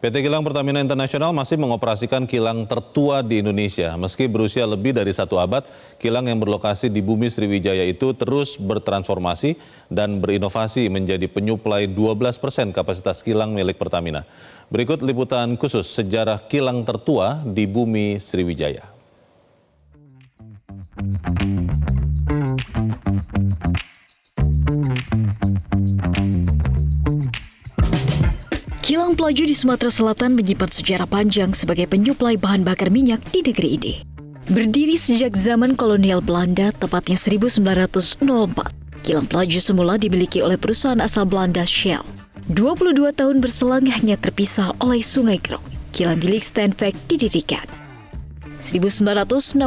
PT Kilang Pertamina Internasional masih mengoperasikan kilang tertua di Indonesia. Meski berusia lebih dari 1 abad, kilang yang berlokasi di Bumi Sriwijaya itu terus bertransformasi dan berinovasi menjadi penyuplai 12% kapasitas kilang milik Pertamina. Berikut liputan khusus sejarah kilang tertua di Bumi Sriwijaya. Kilang Pelaju di Sumatera Selatan menyimpan sejarah panjang sebagai penyuplai bahan bakar minyak di negeri ini. Berdiri sejak zaman kolonial Belanda, tepatnya 1904, Kilang Pelaju semula dimiliki oleh perusahaan asal Belanda Shell. 22 tahun berselang hanya terpisah oleh Sungai Grong. Kilang milik Stanford didirikan. 1965,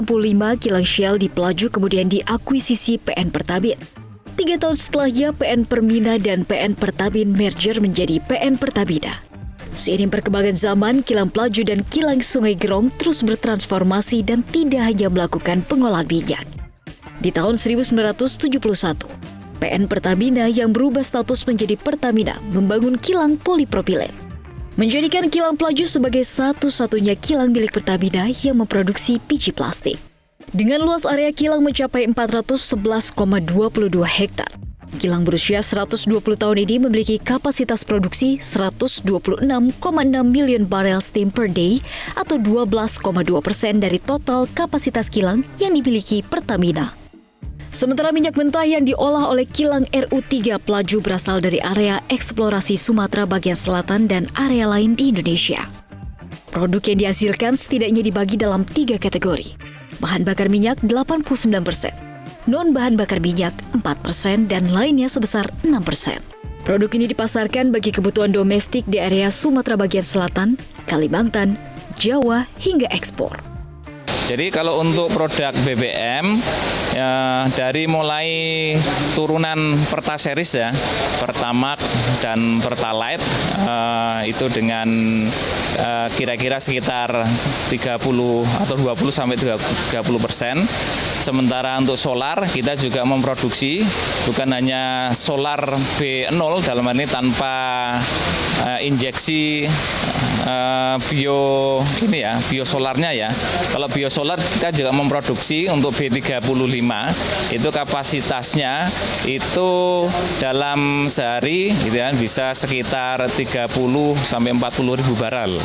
Kilang Shell di Pelaju kemudian diakuisisi PN Pertamina. 3 tahun setelahnya, PN Permina dan PN Pertamina merger menjadi PN Pertamina. Seiring perkembangan zaman, Kilang Pelaju dan Kilang Sungai Grong terus bertransformasi dan tidak hanya melakukan pengolahan minyak. Di tahun 1971, PN Pertamina yang berubah status menjadi Pertamina membangun kilang polipropilen, menjadikan Kilang Pelaju sebagai satu-satunya kilang milik Pertamina yang memproduksi biji plastik. Dengan luas area kilang mencapai 411,22 hektar. Kilang berusia 120 tahun ini memiliki kapasitas produksi 126,6 miliar barel steam per day atau 12,2% dari total kapasitas kilang yang dimiliki Pertamina. Sementara minyak mentah yang diolah oleh kilang RU3 Pelaju berasal dari area eksplorasi Sumatera bagian selatan dan area lain di Indonesia. Produk yang dihasilkan setidaknya dibagi dalam 3 kategori. Bahan bakar minyak 89%, non bahan bakar minyak 4%, dan lainnya sebesar 6%. Produk ini dipasarkan bagi kebutuhan domestik di area Sumatera bagian selatan, Kalimantan, Jawa, hingga ekspor. Jadi kalau untuk produk BBM, ya, dari mulai turunan Pertaseris ya, Pertamax dan Pertalite, itu dengan kira-kira sekitar 30 atau 20 sampai 30%. Sementara untuk solar kita juga memproduksi bukan hanya solar B0 dalam hal ini tanpa injeksi biosolarnya ya. Kalau biosolar kita juga memproduksi untuk B35 itu kapasitasnya itu dalam sehari gitu ya, bisa sekitar 30 sampai 40 ribu barel.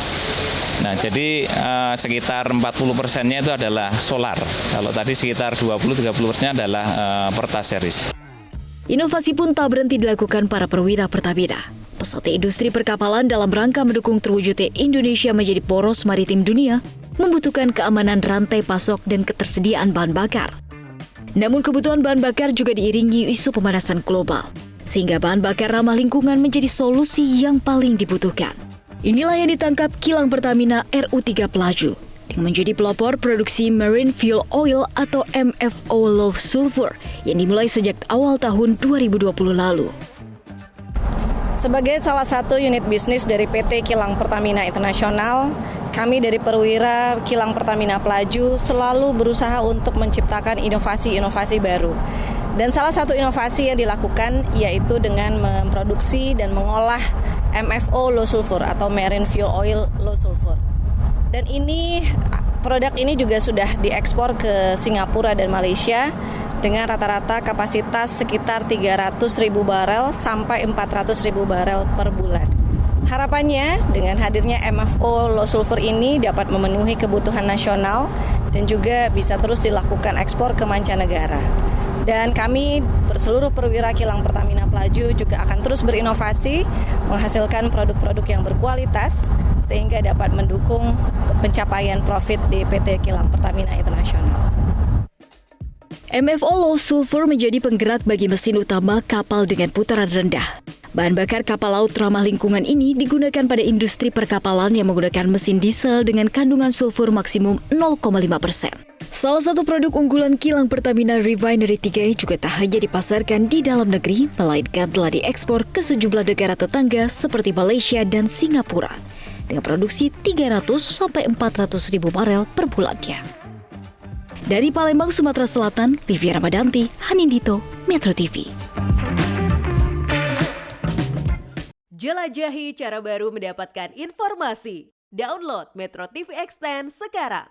Nah, jadi sekitar 40%-nya itu adalah solar. Kalau tadi sekitar 20-30%-nya adalah Pertaseris. Inovasi pun tak berhenti dilakukan para perwira Pertamina. Pesatnya industri perkapalan dalam rangka mendukung terwujudnya Indonesia menjadi poros maritim dunia membutuhkan keamanan rantai pasok dan ketersediaan bahan bakar. Namun kebutuhan bahan bakar juga diiringi isu pemanasan global, sehingga bahan bakar ramah lingkungan menjadi solusi yang paling dibutuhkan. Inilah yang ditangkap Kilang Pertamina RU3 Pelaju dengan menjadi pelopor produksi Marine Fuel Oil atau MFO Low Sulfur yang dimulai sejak awal tahun 2020 lalu. Sebagai salah satu unit bisnis dari PT Kilang Pertamina Internasional, kami dari perwira Kilang Pertamina Pelaju selalu berusaha untuk menciptakan inovasi-inovasi baru. Dan salah satu inovasi yang dilakukan yaitu dengan memproduksi dan mengolah MFO Low Sulfur atau Marine Fuel Oil Low Sulfur. Dan produk ini juga sudah diekspor ke Singapura dan Malaysia dengan rata-rata kapasitas sekitar 300.000 barel sampai 400.000 barel per bulan. Harapannya dengan hadirnya MFO Low Sulfur ini dapat memenuhi kebutuhan nasional dan juga bisa terus dilakukan ekspor ke mancanegara. Dan kami seluruh perwira Kilang Pertamina Pelaju juga akan terus berinovasi, menghasilkan produk-produk yang berkualitas sehingga dapat mendukung pencapaian profit di PT Kilang Pertamina Internasional. MFO Low Sulfur menjadi penggerak bagi mesin utama kapal dengan putaran rendah. Bahan bakar kapal laut ramah lingkungan ini digunakan pada industri perkapalan yang menggunakan mesin diesel dengan kandungan sulfur maksimum 0,5%. Salah satu produk unggulan Kilang Pertamina Refinery 3 juga tak hanya dipasarkan di dalam negeri, melainkan telah diekspor ke sejumlah negara tetangga seperti Malaysia dan Singapura dengan produksi 300-400 ribu barel per bulannya. Dari Palembang, Sumatera Selatan, Livia Ramadanti, Hanindito, Metro TV. Jelajahi cara baru mendapatkan informasi. Download Metro TV Extend sekarang.